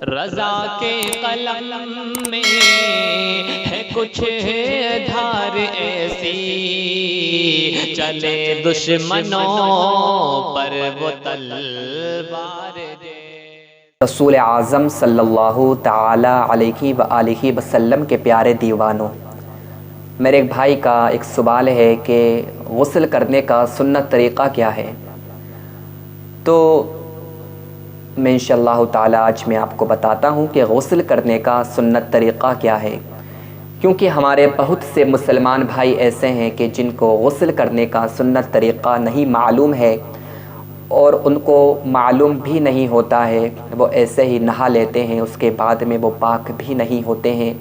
رضا کے قلم میں ہے کچھ دھار ایسی، چلے دشمنوں پر وہ تلوار دے۔ رسول اعظم صلی اللہ تعالی علیہ وآلہ وسلم کے پیارے دیوانوں، میرے ایک بھائی کا ایک سوال ہے کہ غسل کرنے کا سنت طریقہ کیا ہے؟ تو میں انشاءاللہ تعالی آج میں آپ کو بتاتا ہوں کہ غسل کرنے کا سنت طریقہ کیا ہے، کیونکہ ہمارے بہت سے مسلمان بھائی ایسے ہیں کہ جن کو غسل کرنے کا سنت طریقہ نہیں معلوم ہے، اور ان کو معلوم بھی نہیں ہوتا ہے، وہ ایسے ہی نہا لیتے ہیں، اس کے بعد میں وہ پاک بھی نہیں ہوتے ہیں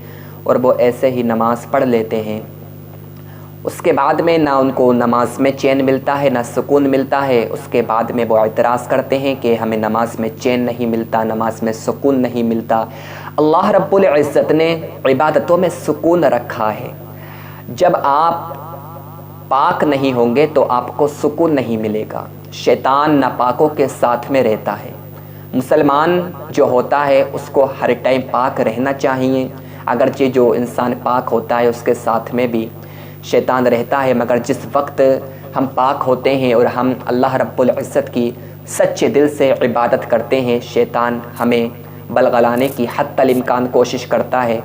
اور وہ ایسے ہی نماز پڑھ لیتے ہیں۔ اس کے بعد میں نہ ان کو نماز میں چین ملتا ہے، نہ سکون ملتا ہے۔ اس کے بعد میں وہ اعتراض کرتے ہیں کہ ہمیں نماز میں چین نہیں ملتا، نماز میں سکون نہیں ملتا۔ اللہ رب العزت نے عبادتوں میں سکون رکھا ہے۔ جب آپ پاک نہیں ہوں گے تو آپ کو سکون نہیں ملے گا۔ شیطان ناپاکوں کے ساتھ میں رہتا ہے۔ مسلمان جو ہوتا ہے اس کو ہر ٹائم پاک رہنا چاہیے، اگرچہ جو انسان پاک ہوتا ہے اس کے ساتھ میں بھی شیطان رہتا ہے، مگر جس وقت ہم پاک ہوتے ہیں اور ہم اللہ رب العزت کی سچے دل سے عبادت کرتے ہیں، شیطان ہمیں بلغلانے کی حتی الامکان کوشش کرتا ہے۔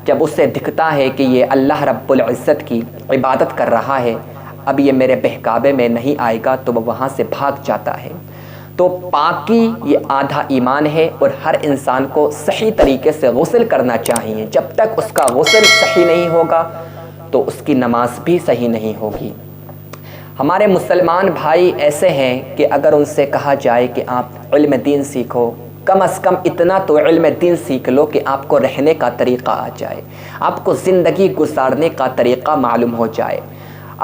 جب اسے دکھتا ہے کہ یہ اللہ رب العزت کی عبادت کر رہا ہے، اب یہ میرے بہکاوے میں نہیں آئے گا، تو وہ وہاں سے بھاگ جاتا ہے۔ تو پاکی یہ آدھا ایمان ہے، اور ہر انسان کو صحیح طریقے سے غسل کرنا چاہیے۔ جب تک اس کا غسل صحیح نہیں ہوگا تو اس کی نماز بھی صحیح نہیں ہوگی۔ ہمارے مسلمان بھائی ایسے ہیں کہ اگر ان سے کہا جائے کہ آپ علم دین سیکھو، کم از کم اتنا تو علم دین سیکھ لو کہ آپ کو رہنے کا طریقہ آ جائے، آپ کو زندگی گزارنے کا طریقہ معلوم ہو جائے۔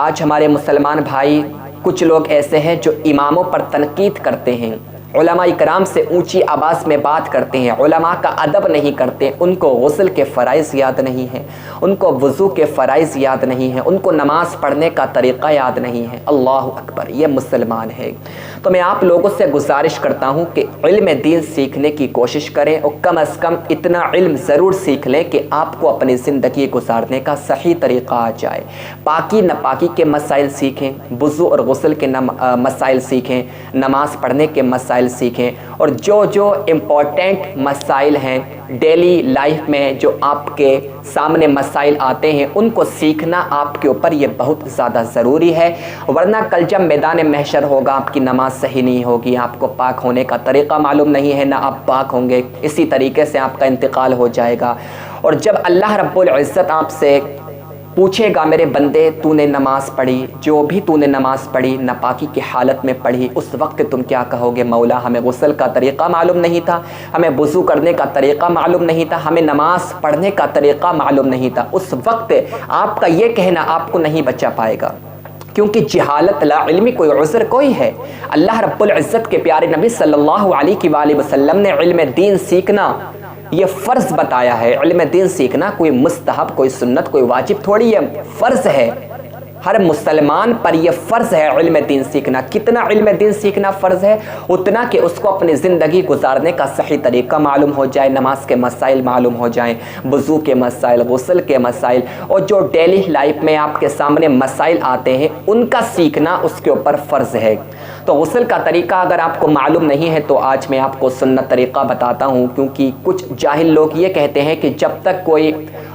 آج ہمارے مسلمان بھائی کچھ لوگ ایسے ہیں جو اماموں پر تنقید کرتے ہیں، علماء اکرام سے اونچی آواز میں بات کرتے ہیں، علماء کا ادب نہیں کرتے، ان کو غسل کے فرائض یاد نہیں ہیں، ان کو وضو کے فرائض یاد نہیں ہیں، ان کو نماز پڑھنے کا طریقہ یاد نہیں ہے۔ اللہ اکبر، یہ مسلمان ہے۔ تو میں آپ لوگوں سے گزارش کرتا ہوں کہ علم دین سیکھنے کی کوشش کریں، اور کم از کم اتنا علم ضرور سیکھ لیں کہ آپ کو اپنی زندگی گزارنے کا صحیح طریقہ آ جائے۔ پاکی ناپاکی کے مسائل سیکھیں، وضو اور غسل کے مسائل سیکھیں، نماز پڑھنے کے مسائل سیکھیں، اور جو امپورٹنٹ مسائل ہیں ڈیلی لائف میں جو آپ کے سامنے مسائل آتے ہیں، ان کو سیکھنا آپ کے اوپر یہ بہت زیادہ ضروری ہے، ورنہ کل جب میدان محشر ہوگا آپ کی نماز صحیح نہیں ہوگی، آپ کو پاک ہونے کا طریقہ معلوم نہیں ہے، نہ آپ پاک ہوں گے، اسی طریقے سے آپ کا انتقال ہو جائے گا۔ اور جب اللہ رب العزت آپ سے پوچھے گا میرے بندے تو نے نماز پڑھی، جو بھی تو نے نماز پڑھی ناپاکی کی حالت میں پڑھی، اس وقت تم کیا کہو گے؟ مولا ہمیں غسل کا طریقہ معلوم نہیں تھا، ہمیں وضو کرنے کا طریقہ معلوم نہیں تھا، ہمیں نماز پڑھنے کا طریقہ معلوم نہیں تھا۔ اس وقت آپ کا یہ کہنا آپ کو نہیں بچا پائے گا، کیونکہ جہالت لا علمی کوئی عذر کوئی ہے۔ اللہ رب العزت کے پیارے نبی صلی اللہ علیہ وآلہ وسلم نے علم دین سیکھنا یہ فرض بتایا ہے۔ علم دین سیکھنا کوئی مستحب، کوئی سنت، کوئی واجب تھوڑی، یہ فرض ہے۔ ہر مسلمان پر یہ فرض ہے علم دین سیکھنا۔ کتنا علم دین سیکھنا فرض ہے؟ اتنا کہ اس کو اپنی زندگی گزارنے کا صحیح طریقہ معلوم ہو جائے، نماز کے مسائل معلوم ہو جائیں، وضو کے مسائل، غسل کے مسائل، اور جو ڈیلی لائف میں آپ کے سامنے مسائل آتے ہیں ان کا سیکھنا اس کے اوپر فرض ہے۔ تو غسل کا طریقہ اگر آپ کو معلوم نہیں ہے تو آج میں آپ کو سنت طریقہ بتاتا ہوں، کیونکہ کچھ جاہل لوگ یہ کہتے ہیں کہ جب تک کوئی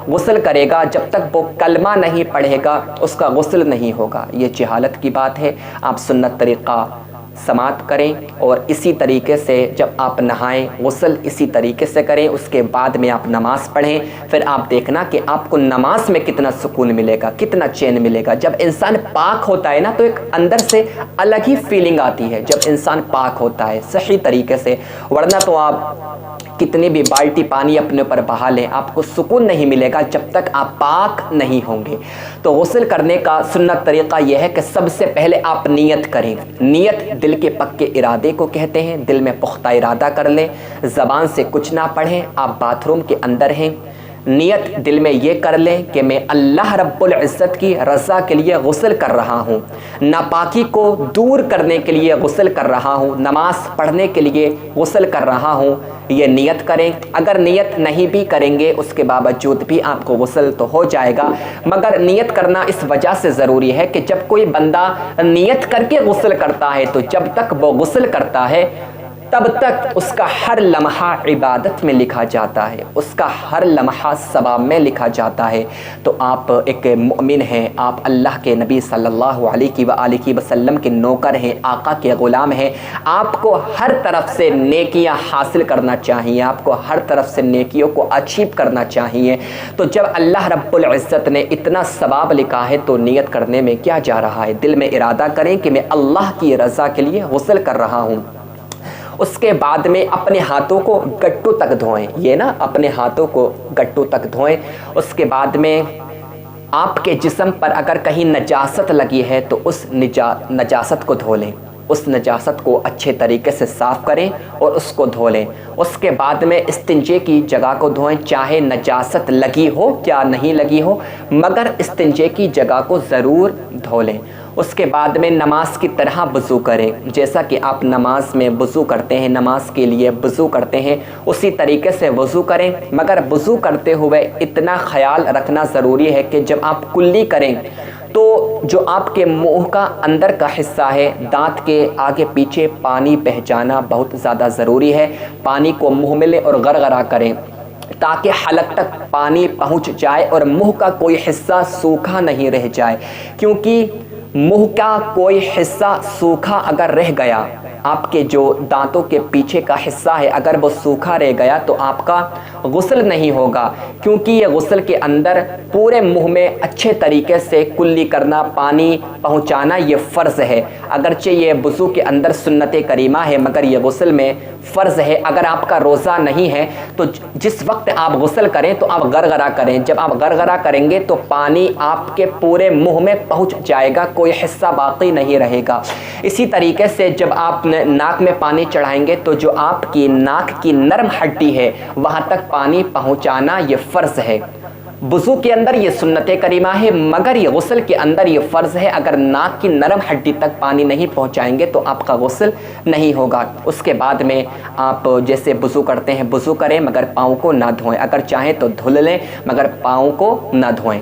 غسل کرے گا، جب تک وہ کلمہ نہیں پڑھے گا اس کا غسل نہیں ہوگا۔ یہ جہالت کی بات ہے۔ آپ سنت طریقہ سماعت کریں، اور اسی طریقے سے جب آپ نہائیں غسل اسی طریقے سے کریں، اس کے بعد میں آپ نماز پڑھیں، پھر آپ دیکھنا کہ آپ کو نماز میں کتنا سکون ملے گا، کتنا چین ملے گا۔ جب انسان پاک ہوتا ہے نا تو ایک اندر سے الگ ہی فیلنگ آتی ہے جب انسان پاک ہوتا ہے صحیح طریقے سے، ورنہ تو آپ کتنی بھی بالٹی پانی اپنے اوپر بہا لیں، آپ کو سکون نہیں ملے گا جب تک آپ پاک نہیں ہوں گے۔ تو غسل کرنے کا سنت طریقہ یہ ہے کہ سب سے پہلے آپ نیت کریں۔ نیت دل کے پکے ارادے کو کہتے ہیں، دل میں پختہ ارادہ کر لیں، زبان سے کچھ نہ پڑھیں۔ آپ باتھ روم کے اندر ہیں، نیت دل میں یہ کر لیں کہ میں اللہ رب العزت کی رضا کے لیے غسل کر رہا ہوں، ناپاکی کو دور کرنے کے لیے غسل کر رہا ہوں، نماز پڑھنے کے لیے غسل کر رہا ہوں، یہ نیت کریں۔ اگر نیت نہیں بھی کریں گے اس کے باوجود بھی آپ کو غسل تو ہو جائے گا، مگر نیت کرنا اس وجہ سے ضروری ہے کہ جب کوئی بندہ نیت کر کے غسل کرتا ہے تو جب تک وہ غسل کرتا ہے تب تک اس کا ہر لمحہ عبادت میں لکھا جاتا ہے، اس کا ہر لمحہ ثواب میں لکھا جاتا ہے۔ تو آپ ایک مومن ہیں، آپ اللہ کے نبی صلی اللہ علیہ وآلہ وسلم کے نوکر ہیں، آقا کے غلام ہیں، آپ کو ہر طرف سے نیکیاں حاصل کرنا چاہیے، آپ کو ہر طرف سے نیکیوں کو اچیو کرنا چاہیے۔ تو جب اللہ رب العزت نے اتنا ثواب لکھا ہے تو نیت کرنے میں کیا جا رہا ہے؟ دل میں ارادہ کریں کہ میں اللہ کی رضا کے لیے غسل کر رہا ہوں۔ اس کے بعد میں اپنے ہاتھوں کو گٹو تک دھوئیں، یہ نا اپنے ہاتھوں کو گٹو تک دھوئیں۔ اس کے بعد میں آپ کے جسم پر اگر کہیں نجاست لگی ہے تو اس نجاست کو دھو لیں، اس نجاست کو اچھے طریقے سے صاف کریں اور اس کو دھو لیں۔ اس کے بعد میں استنجے کی جگہ کو دھوئیں، چاہے نجاست لگی ہو یا نہیں لگی ہو، مگر استنجے کی جگہ کو ضرور دھو لیں۔ اس کے بعد میں نماز کی طرح وضو کریں، جیسا کہ آپ نماز میں وضو کرتے ہیں، نماز کے لیے وضو کرتے ہیں، اسی طریقے سے وضو کریں۔ مگر وضو کرتے ہوئے اتنا خیال رکھنا ضروری ہے کہ جب آپ کلی کریں تو جو آپ کے منہ کا اندر کا حصہ ہے، دانت کے آگے پیچھے پانی بہہ جانا بہت زیادہ ضروری ہے۔ پانی کو منہ میں لیں اور غرغرہ کریں تاکہ حلق تک پانی پہنچ جائے اور منہ کا کوئی حصہ سوکھا نہیں رہ جائے، کیونکہ منہ کا کوئی حصہ سوکھا اگر رہ گیا، آپ کے جو دانتوں کے پیچھے کا حصہ ہے اگر وہ سوکھا رہ گیا تو آپ کا غسل نہیں ہوگا، کیونکہ یہ غسل کے اندر پورے منہ میں اچھے طریقے سے کلی کرنا، پانی پہنچانا یہ فرض ہے۔ اگرچہ یہ وضو کے اندر سنت کریمہ ہے مگر یہ غسل میں فرض ہے۔ اگر آپ کا روزہ نہیں ہے تو جس وقت آپ غسل کریں تو آپ غرغرہ کریں، جب آپ غرغرہ کریں گے تو پانی آپ کے پورے منہ میں پہنچ جائے گا، کوئی حصہ باقی نہیں رہے گا۔ اسی طریقے سے جب آپ ناک میں پانی چڑھائیں گے تو جو آپ کی ناک کی نرم ہڈی ہے وہاں تک پانی پہنچانا یہ فرض ہے۔ وضو کے اندر یہ سنت کریمہ ہے مگر یہ غسل کے اندر یہ فرض ہے۔ اگر ناک کی نرم ہڈی تک پانی نہیں پہنچائیں گے تو آپ کا غسل نہیں ہوگا۔ اس کے بعد میں آپ جیسے وضو کرتے ہیں وضو کریں مگر پاؤں کو نہ دھوئیں، اگر چاہیں تو دھل لیں مگر پاؤں کو نہ دھوئیں۔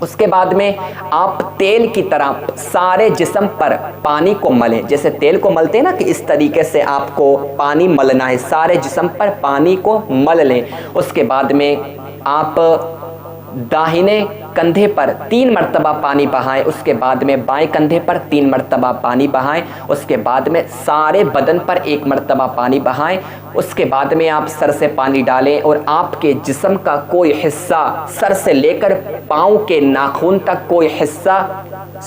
اس کے بعد میں آپ تیل کی طرح سارے جسم پر پانی کو ملیں، جیسے تیل کو ملتے ہیں نا کہ اس طریقے سے آپ کو پانی ملنا ہے، سارے جسم پر پانی کو مل لیں۔ اس کے بعد میں آپ داہنے کندھے پر 3 مرتبہ پانی بہائیں، اس کے بعد میں بائیں کندھے پر 3 مرتبہ پانی بہائیں، اس کے بعد میں سارے بدن پر 1 مرتبہ پانی بہائیں۔ اس کے بعد میں آپ سر سے پانی ڈالیں اور آپ کے جسم کا کوئی حصہ سر سے لے کر پاؤں کے ناخن تک کوئی حصہ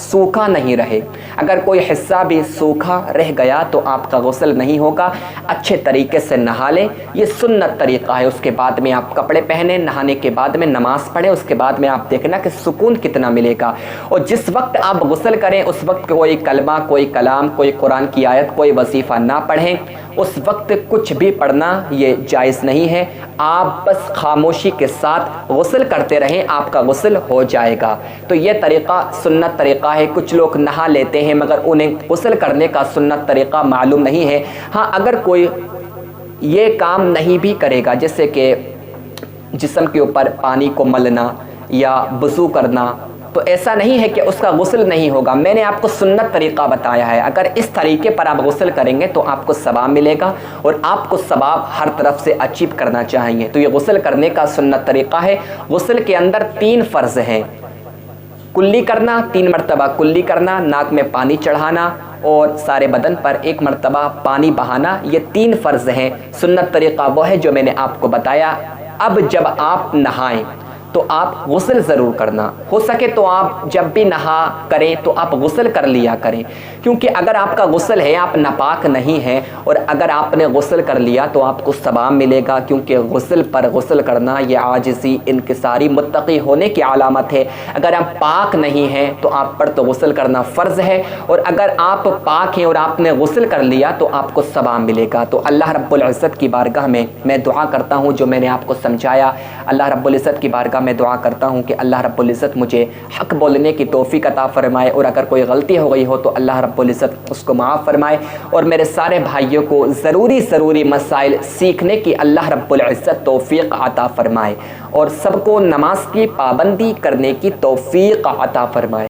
سوکھا نہیں رہے۔ اگر کوئی حصہ بھی سوکھا رہ گیا تو آپ کا غسل نہیں ہوگا۔ اچھے طریقے سے نہا لیں، یہ سنت طریقہ ہے۔ اس کے بعد میں آپ کپڑے پہنیں، نہانے کے بعد میں نماز پڑھیں، اس کے بعد میں آپ دیکھنا کہ سکون کتنا ملے گا۔ اور جس وقت آپ غسل کریں اس وقت کوئی کلمہ، کوئی کلام، کوئی قرآن کی آیت، کوئی وظیفہ نہ پڑھیں، اس وقت کچھ بھی پڑھنا یہ جائز نہیں ہے۔ آپ بس خاموشی کے ساتھ غسل کرتے رہیں، آپ کا غسل ہو جائے گا۔ تو یہ طریقہ سنت طریقہ ہے۔ کچھ لوگ نہا لیتے ہیں مگر انہیں غسل کرنے کا سنت طریقہ معلوم نہیں ہے۔ ہاں اگر کوئی یہ کام نہیں بھی کرے گا، جیسے کہ جسم کے اوپر پانی کو ملنا یا وضو کرنا، تو ایسا نہیں ہے کہ اس کا غسل نہیں ہوگا۔ میں نے آپ کو سنت طریقہ بتایا ہے، اگر اس طریقے پر آپ غسل کریں گے تو آپ کو ثواب ملے گا اور آپ کو ثواب ہر طرف سے اچیو کرنا چاہیے۔ تو یہ غسل کرنے کا سنت طریقہ ہے۔ غسل کے اندر 3 فرض ہیں، کلی کرنا، 3 مرتبہ کلی کرنا، ناک میں پانی چڑھانا اور سارے بدن پر 1 مرتبہ پانی بہانا، یہ 3 فرض ہیں۔ سنت طریقہ وہ ہے جو میں نے آپ کو بتایا۔ اب جب آپ نہائیں تو آپ غسل ضرور کرنا، ہو سکے تو آپ جب بھی نہا کریں تو آپ غسل کر لیا کریں، کیونکہ اگر آپ کا غسل ہے، آپ ناپاک نہیں ہیں، اور اگر آپ نے غسل کر لیا تو آپ کو ثواب ملے گا، کیونکہ غسل پر غسل کرنا یہ عاجزی، انکساری، متقی ہونے کی علامت ہے۔ اگر آپ پاک نہیں ہیں تو آپ پر تو غسل کرنا فرض ہے، اور اگر آپ پاک ہیں اور آپ نے غسل کر لیا تو آپ کو ثواب ملے گا۔ تو اللہ رب العزت کی بارگاہ میں دعا کرتا ہوں، جو میں نے آپ کو سمجھایا، اللہ رب العزت کی بارگاہ میں دعا کرتا ہوں کہ اللہ رب العزت مجھے حق بولنے کی توفیق عطا فرمائے، اور اگر کوئی غلطی ہو گئی ہو تو اللہ رب العزت اس کو معاف فرمائے، اور میرے سارے بھائیوں کو ضروری مسائل سیکھنے کی اللہ رب العزت توفیق عطا فرمائے، اور سب کو نماز کی پابندی کرنے کی توفیق عطا فرمائے۔